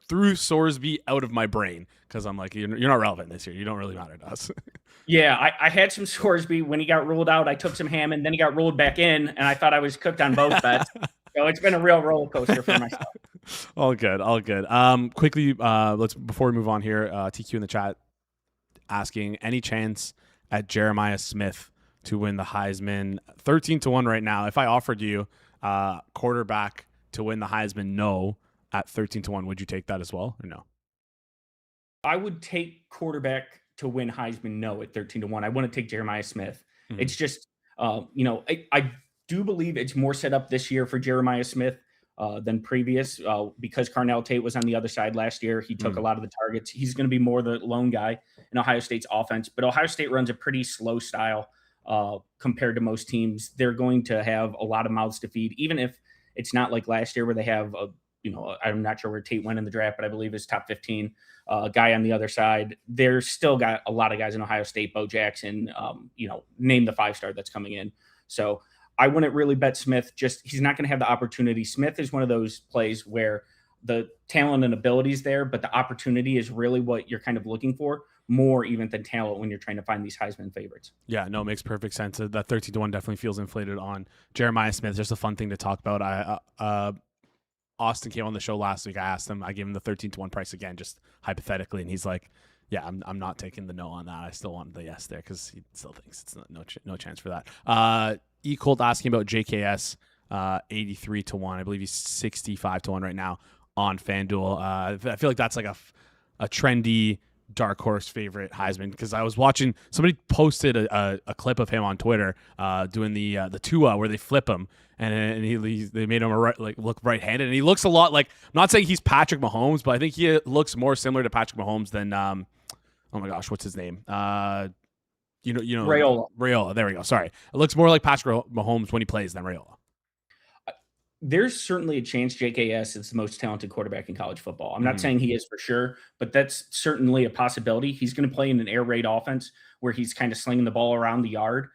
threw Sorsby out of my brain because I'm like, you're not relevant this year. You don't really matter to us. Yeah, I had some Sorsby when he got ruled out. I took some Hammond, then he got ruled back in, and I thought I was cooked on both bets. So it's been a real roller coaster for myself. All good. Quickly, before we move on here, TQ in the chat asking any chance at Jeremiah Smith to win the Heisman. 13-1 right now. If I offered you quarterback to win the Heisman, no. At 13-1, would you take that as well or no? I would take quarterback to win Heisman, no, at 13-1. I want to take Jeremiah Smith. It's just, I do believe it's more set up this year for Jeremiah Smith than previous because Carnell Tate was on the other side last year. He took a lot of the targets. He's going to be more the lone guy in Ohio State's offense, but Ohio State runs a pretty slow style compared to most teams. They're going to have a lot of mouths to feed, even if it's not like last year where they have I'm not sure where Tate went in the draft, but I believe it's top 15 guy on the other side. They're still got a lot of guys in Ohio State, Bo Jackson, name the 5-star that's coming in. So I wouldn't really bet Smith. He's not going to have the opportunity. Smith is one of those plays where the talent and ability is there, but the opportunity is really what you're kind of looking for more even than talent when you're trying to find these Heisman favorites. Yeah, no, it makes perfect sense. That 13-1 definitely feels inflated on Jeremiah Smith. Just a fun thing to talk about. Austin came on the show last week. I gave him the 13-1 price again, just hypothetically. And he's like, yeah, I'm not taking the no on that. I still want the yes there because he still thinks it's no chance for that. Colt asking about JKS, 83-1. I believe he's 65-1 right now on FanDuel. I feel like that's like a trendy dark horse favorite Heisman because I was watching somebody posted a clip of him on Twitter doing the Tua where they flip him and they made him look right-handed and he looks a lot like, I'm not saying he's Patrick Mahomes, but I think he looks more similar to Patrick Mahomes than oh my gosh, what's his name? Raiola. There we go. Sorry, it looks more like Patrick Mahomes when he plays than Raiola. There's certainly a chance JKS is the most talented quarterback in college football. I'm not saying he is for sure, but that's certainly a possibility. He's going to play in an air raid offense where he's kind of slinging the ball around the yard.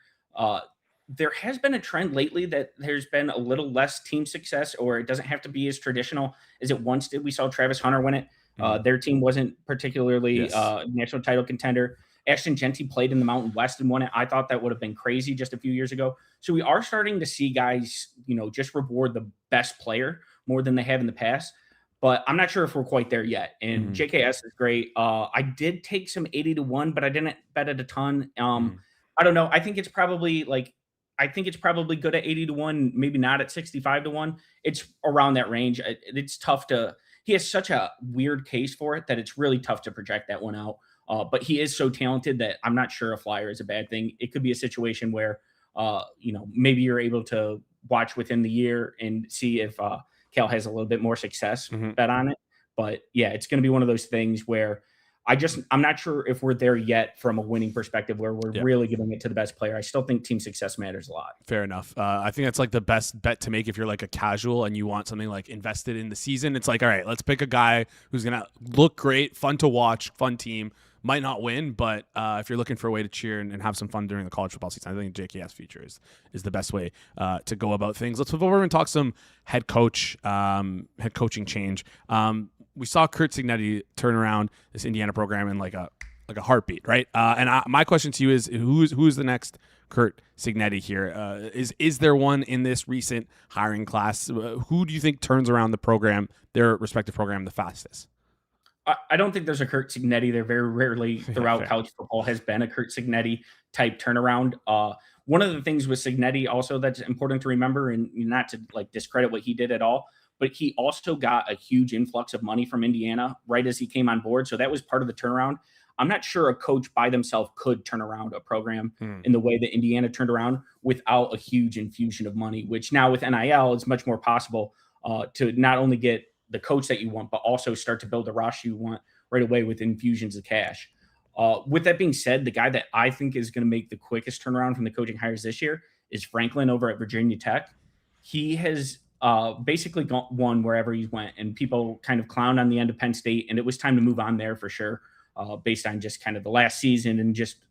there has been a trend lately that there's been a little less team success, or it doesn't have to be as traditional as it once did. We saw Travis Hunter win it. Their team wasn't particularly Yes. national title contender. Ashton Genty played in the Mountain West and won it. I thought that would have been crazy just a few years ago. So we are starting to see guys, just reward the best player more than they have in the past. But I'm not sure if we're quite there yet. And JKS is great. I did take some 80-1, but I didn't bet it a ton. I don't know. I think it's probably good at 80-1, maybe not at 65-1. It's around that range. It's tough to. He has such a weird case for it that it's really tough to project that one out. But he is so talented that I'm not sure a flyer is a bad thing. It could be a situation where, maybe you're able to watch within the year and see if Cal has a little bit more success, bet on it. But yeah, it's going to be one of those things where I'm not sure if we're there yet from a winning perspective where we're really giving it to the best player. I still think team success matters a lot. Fair enough. I think that's like the best bet to make if you're like a casual and you want something like invested in the season. It's like, all right, let's pick a guy who's going to look great, fun to watch, fun team. Might not win, but if you're looking for a way to cheer and have some fun during the college football season, I think JKS feature is the best way to go about things. Let's move over and talk some head coaching change. We saw Curt Cignetti turn around this Indiana program in like a heartbeat, right? My question to you is, who's the next Curt Cignetti here? Is there one in this recent hiring class? Who do you think turns around the program, their respective program, the fastest? I don't think there's a Curt Cignetti. There very rarely throughout college football has been a Curt Cignetti type turnaround. One of the things with Cignetti also that's important to remember, and not to like discredit what he did at all, but he also got a huge influx of money from Indiana right as he came on board. So that was part of the turnaround. I'm not sure a coach by themselves could turn around a program in the way that Indiana turned around without a huge infusion of money, which now with NIL is much more possible to not only get the coach that you want, but also start to build the roster you want right away with infusions of cash. With that being said, the guy that I think is going to make the quickest turnaround from the coaching hires this year is Franklin over at Virginia Tech. He has basically won wherever he went, and people kind of clowned on the end of Penn State, and it was time to move on there for sure, based on just kind of the last season and just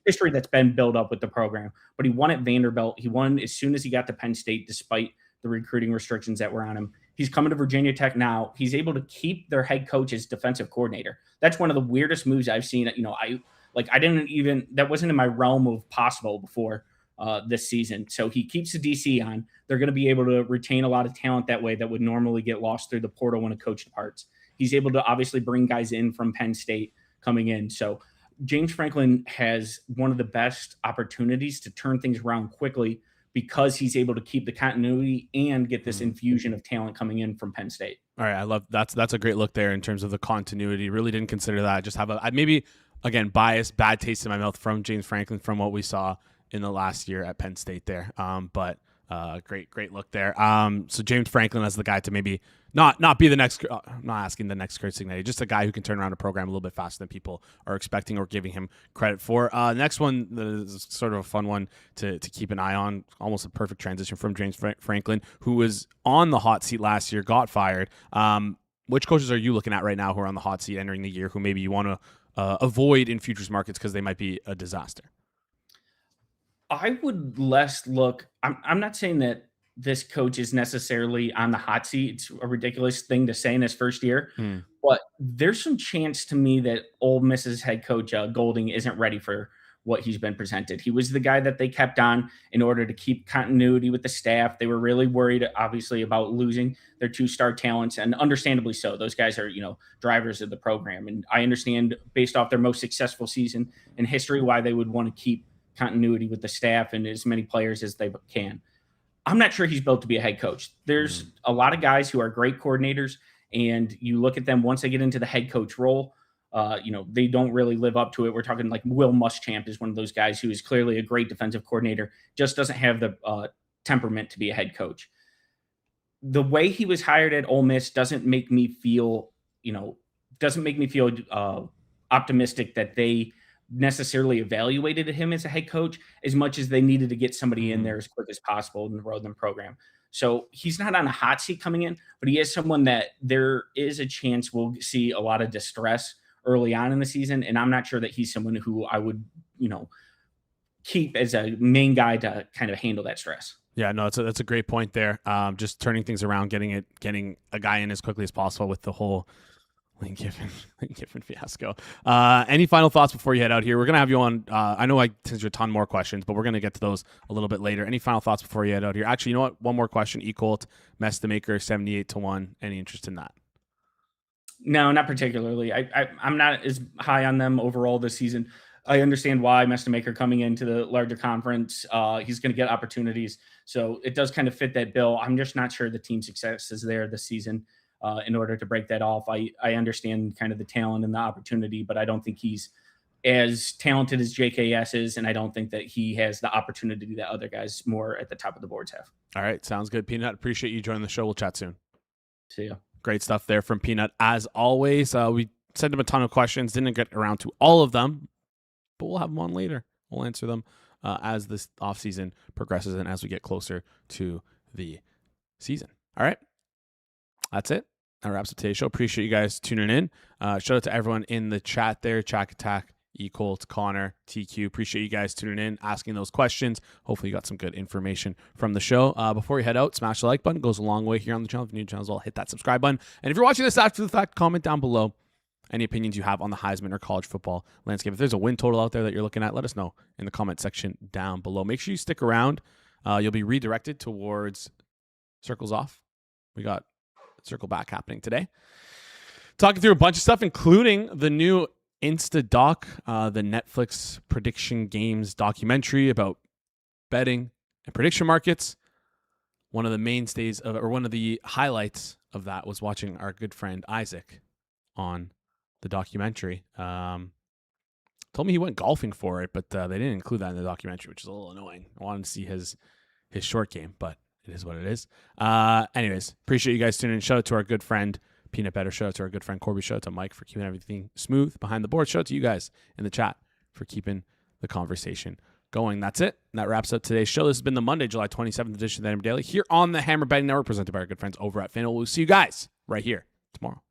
history that's been built up with the program. But he won at Vanderbilt. He won as soon as he got to Penn State, despite the recruiting restrictions that were on him. He's coming to Virginia Tech now. He's able to keep their head coach as defensive coordinator. That's one of the weirdest moves I've seen. That wasn't in my realm of possible before this season. So he keeps the DC on. They're going to be able to retain a lot of talent that way that would normally get lost through the portal when a coach departs. He's able to obviously bring guys in from Penn State coming in. So James Franklin has one of the best opportunities to turn things around quickly because he's able to keep the continuity and get this infusion of talent coming in from Penn State. All right, I love that's a great look there in terms of the continuity. Really didn't consider that. Just have maybe again biased, bad taste in my mouth from James Franklin from what we saw in the last year at Penn State there. But great look there. So James Franklin as the guy to maybe not be the next. I'm not asking the next Curt Cignetti, just a guy who can turn around a program a little bit faster than people are expecting or giving him credit for. Next one is sort of a fun one to keep an eye on. Almost a perfect transition from James Franklin, who was on the hot seat last year, got fired. Which coaches are you looking at right now who are on the hot seat entering the year, who maybe you want to avoid in futures markets because they might be a disaster? I would less look. I'm not saying that this coach is necessarily on the hot seat. It's a ridiculous thing to say in his first year, but there's some chance to me that Ole Miss's head coach Golding isn't ready for what he's been presented. He was the guy that they kept on in order to keep continuity with the staff. They were really worried, obviously, about losing their 2-star talents, and understandably so. Those guys are, drivers of the program, and I understand based off their most successful season in history why they would want to keep continuity with the staff and as many players as they can. I'm not sure he's built to be a head coach. There's a lot of guys who are great coordinators, and you look at them once they get into the head coach role, they don't really live up to it. We're talking like Will Muschamp is one of those guys who is clearly a great defensive coordinator, just doesn't have the temperament to be a head coach. The way he was hired at Ole Miss doesn't make me feel optimistic that they necessarily evaluated him as a head coach as much as they needed to get somebody in there as quick as possible in the Roden program. So he's not on a hot seat coming in, but he is someone that there is a chance we'll see a lot of distress early on in the season. And I'm not sure that he's someone who I would, keep as a main guy to kind of handle that stress. Yeah, no, that's a great point there. Just turning things around, getting a guy in as quickly as possible with the whole Lane Kiffin fiasco. Any final thoughts before you head out here? We're gonna have you on. I know I sent you a ton more questions, but we're gonna get to those a little bit later. Any final thoughts before you head out here? Actually, you know what? One more question. Ecolt, Mess the Maker, 78-1. Any interest in that? No, not particularly. I'm not as high on them overall this season. I understand why Maker coming into the larger conference. He's going to get opportunities. So it does kind of fit that bill. I'm just not sure the team success is there this season in order to break that off. I understand kind of the talent and the opportunity, but I don't think he's as talented as JKS is. And I don't think that he has the opportunity that other guys more at the top of the boards have. All right. Sounds good. Peanut, appreciate you joining the show. We'll chat soon. See ya. Great stuff there from Peanut. As always, we sent him a ton of questions. Didn't get around to all of them, but we'll have them on later. We'll answer them as this offseason progresses and as we get closer to the season. All right. That's it. That wraps up today's show. Appreciate you guys tuning in. Shout out to everyone in the chat there. Chack Attack, Ecolt, Connor, TQ. Appreciate you guys tuning in, asking those questions. Hopefully you got some good information from the show. Before we head out, smash the like button. It goes a long way here on the channel. If you're new to the channel as well, hit that subscribe button. And if you're watching this after the fact, comment down below any opinions you have on the Heisman or college football landscape. If there's a win total out there that you're looking at, let us know in the comment section down below. Make sure you stick around. You'll be redirected towards Circles Off. We got Circle Back happening today. Talking through a bunch of stuff, including the new Insta doc, the Netflix prediction games documentary about betting and prediction markets. One of the mainstays of, or one of the highlights of that was watching our good friend Isaac on the documentary. Told me he went golfing for it, but they didn't include that in the documentary, which is a little annoying. I wanted to see his short game, but it is what it is. Anyways, appreciate you guys tuning in. Shout out to our good friend Peanut Bettor. Shout out to our good friend Corbie. Shout out to Mike for keeping everything smooth behind the board. Shout out to you guys in the chat for keeping the conversation going. That's it. That wraps up today's show. This has been the Monday, July 27th edition of the Hammer Daily here on the Hammer Betting Network, presented by our good friends over at FanDuel. We'll see you guys right here tomorrow.